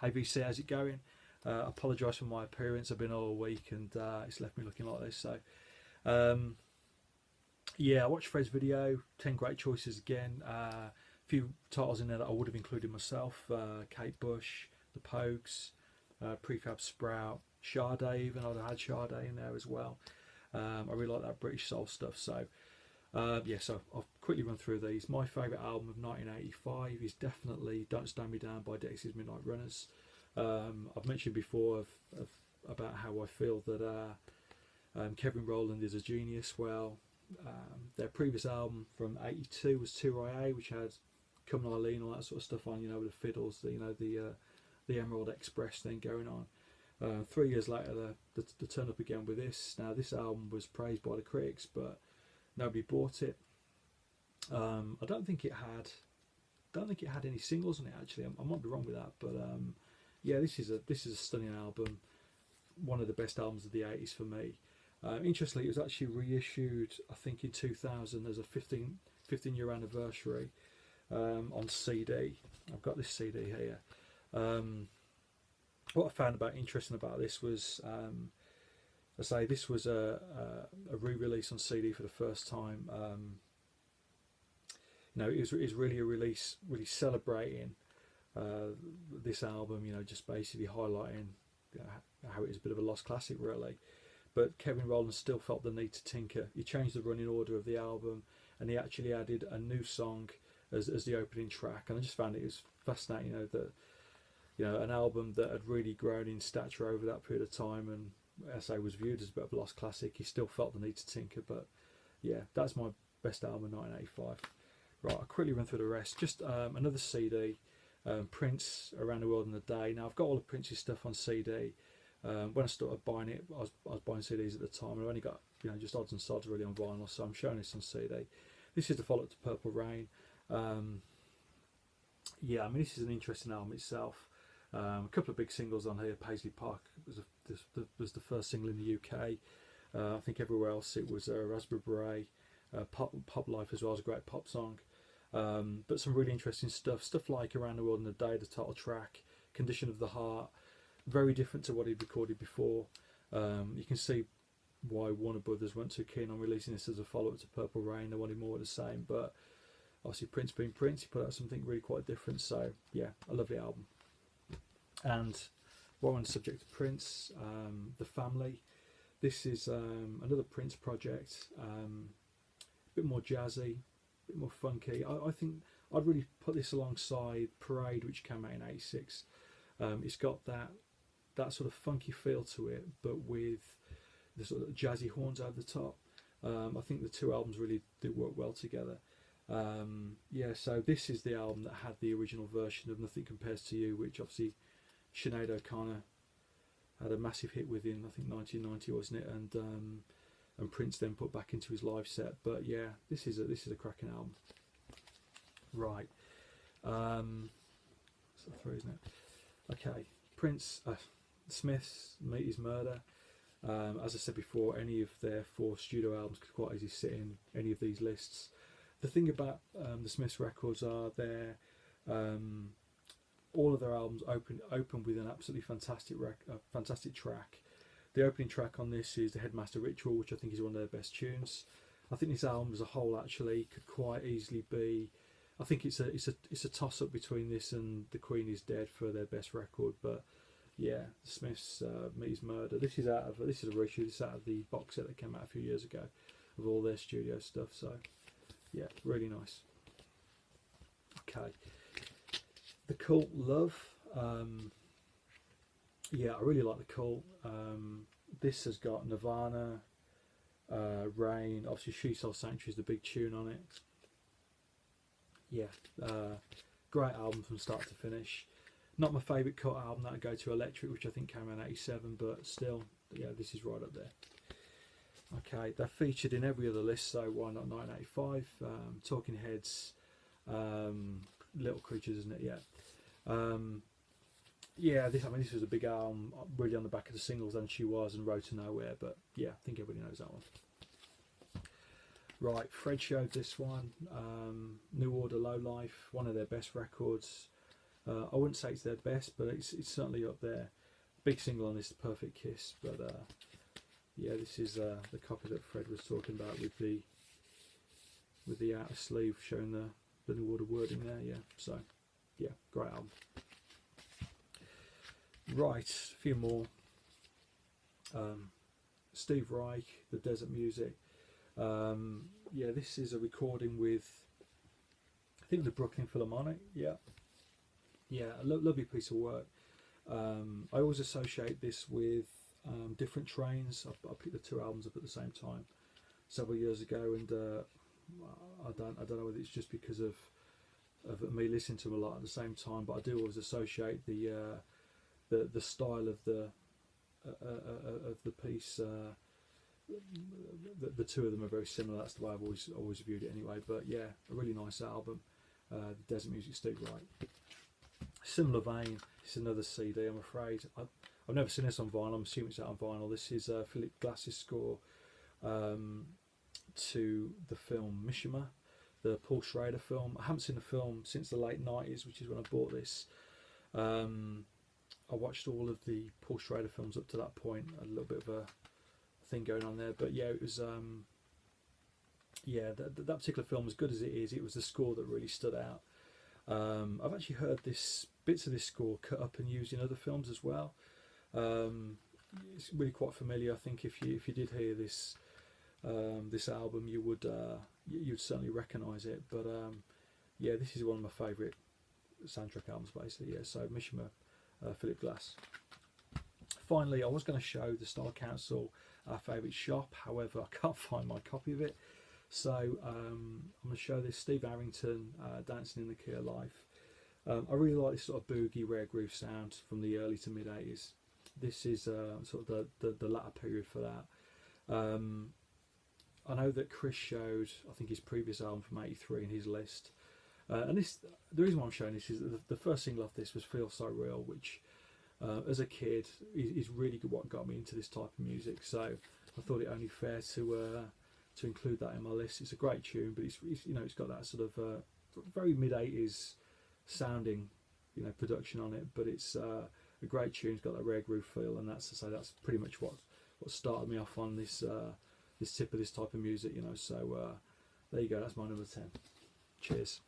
Hey VC, how's it going? Apologise for my appearance. I've been all week and it's left me looking like this. So, um, yeah, I watched Fred's video. 10 great choices again. A few titles in there that I would have included myself. Kate Bush, The Pogues, Prefab Sprout, Sade. Even I'd have had Sade in there as well. I really like that British soul stuff. So, yeah, so I'll quickly run through these. My favourite album of 1985 is definitely Don't Slow Me Down by Dexys Midnight Runners. I've mentioned before about how I feel that Kevin Rowland is a genius. Well, their previous album from '82 was 2IA, which had Come on Eileen, all that sort of stuff on, with the fiddles, the Emerald Express thing going on. 3 years later, they turn up again with this. Now, this album was praised by the critics, but nobody bought it. I don't think it had any singles on it actually. I might be wrong with that, but yeah, this is a stunning album. One of the best albums of the '80s for me. Interestingly, it was actually reissued, I think, in 2000 as a 15-year anniversary on CD. I've got this CD here. What I found interesting about this was, I say this was a re-release on CD for the first time. It was really a release, really celebrating this album. Just basically highlighting how it is a bit of a lost classic, really. But Kevin Rowland still felt the need to tinker. He changed the running order of the album, and he actually added a new song as the opening track. And I just found it was fascinating, that an album that had really grown in stature over that period of time, and as I say, was viewed as a bit of a lost classic. He still felt the need to tinker. But yeah, that's my best album of 1985. Right, I'll quickly run through the rest. Just another CD, Prince, Around the World in a Day. Now, I've got all of Prince's stuff on CD. When I started buying it, I was buying CDs at the time, and I've only got just odds and sods really on vinyl, so I'm showing this on CD. This is the follow-up to Purple Rain. Yeah, I mean, this is an interesting album itself. A couple of big singles on here. Paisley Park was the first single in the UK. I think everywhere else it was Raspberry Beret. Pop Life as well is a great pop song. But some really interesting stuff like Around the World in a Day, the title track, Condition of the Heart, very different to what he'd recorded before. You can see why Warner Brothers weren't too keen on releasing this as a follow-up to Purple Rain. They wanted more of the same, but obviously Prince being Prince, he put out something really quite different. So yeah, a lovely album. And while on the subject of Prince, The Family, this is another Prince project, a bit more jazzy, a bit more funky. I think I'd really put this alongside Parade, which came out in '86. It's got that sort of funky feel to it, but with the sort of jazzy horns over the top. I think the two albums really do work well together. Yeah, so this is the album that had the original version of Nothing Compares to You, which obviously Sinead O'Connor had a massive hit with in, I think, 1990, wasn't it? And Prince then put back into his live set. But yeah, this is a cracking album. Right. So three, isn't it? Okay. Prince, Smiths, Meet His Murder. As I said before, any of their 4 studio albums could quite easily sit in any of these lists. The thing about the Smiths records are all of their albums open with an absolutely fantastic track. The opening track on this is The Headmaster Ritual, which I think is one of their best tunes. I think this album as a whole actually could quite easily be, I think it's a toss up between this and The Queen Is Dead for their best record. But yeah, the Smiths, Meet His Murder. This is a reissue. This is out of the box set that came out a few years ago of all their studio stuff. So yeah, really nice. Okay, The Cult, Love. Yeah, I really like The Cult. This has got Nirvana, Rain. Obviously, She Soul Sanctuary is the big tune on it. Yeah, great album from start to finish. Not my favourite Cult album. That would go to Electric, which I think came out in '87, but still, yeah, this is right up there. Okay, they're featured in every other list, so why not 1985? Talking Heads, Little Creatures, isn't it? Yeah. Yeah, this was a big album, really on the back of the singles And She Was and Road to Nowhere, but yeah, I think everybody knows that one. Right, Fred showed this one, New Order, Low Life, one of their best records. I wouldn't say it's their best, but it's certainly up there. Big single on this, The Perfect Kiss, but yeah, this is the copy that Fred was talking about with the outer sleeve showing the New Order wording there. Yeah, so yeah, great album. Right, a few more. Steve Reich, The Desert Music. Yeah, this is a recording with, I think, the Brooklyn Philharmonic. Yeah, a lovely piece of work. I always associate this with Different Trains. I picked the two albums up at the same time several years ago, and I don't know whether it's just because of me listening to them a lot at the same time, but I do always associate the style of the piece. The two of them are very similar. That's the way I've always viewed it anyway. But yeah, a really nice album. The Desert Music, Steve Wright. Similar vein. It's another CD. I'm afraid I've never seen this on vinyl. I'm assuming it's out on vinyl. This is Philip Glass's score to the film Mishima, the Paul Schrader film. I haven't seen the film since the late 90s, which is when I bought this. I watched all of the Paul Schrader films up to that point. A little bit of a thing going on there, but yeah, it was yeah, that particular film, as good as it is, it was the score that really stood out. I've actually heard bits of this score cut up and used in other films as well. It's really quite familiar. I think if you did hear this album, you would you'd certainly recognise it. But yeah, this is one of my favourite soundtrack albums, basically. Yeah, so Mishima, Philip Glass. Finally, I was going to show the Style Council, our favourite shop. However, I can't find my copy of it. So I'm going to show this Steve Arrington, Dancing in the Key of Life. I really like this sort of boogie rare groove sound from the early to mid 80s. This is sort of the latter period for that. I know that Chris showed, I think, his previous album from '83 in his list. And the reason why I'm showing this is that the first single off this was Feel So Real, which as a kid is really good, what got me into this type of music. So I thought it only fair to include that in my list. It's a great tune, but it's you know, it's got that sort of very mid 80s sounding, you know, production on it, but it's a great tune. It's got that rare groove feel, and that's pretty much what started me off on this tip of this type of music, you know. So there you go, that's my number 10. Cheers.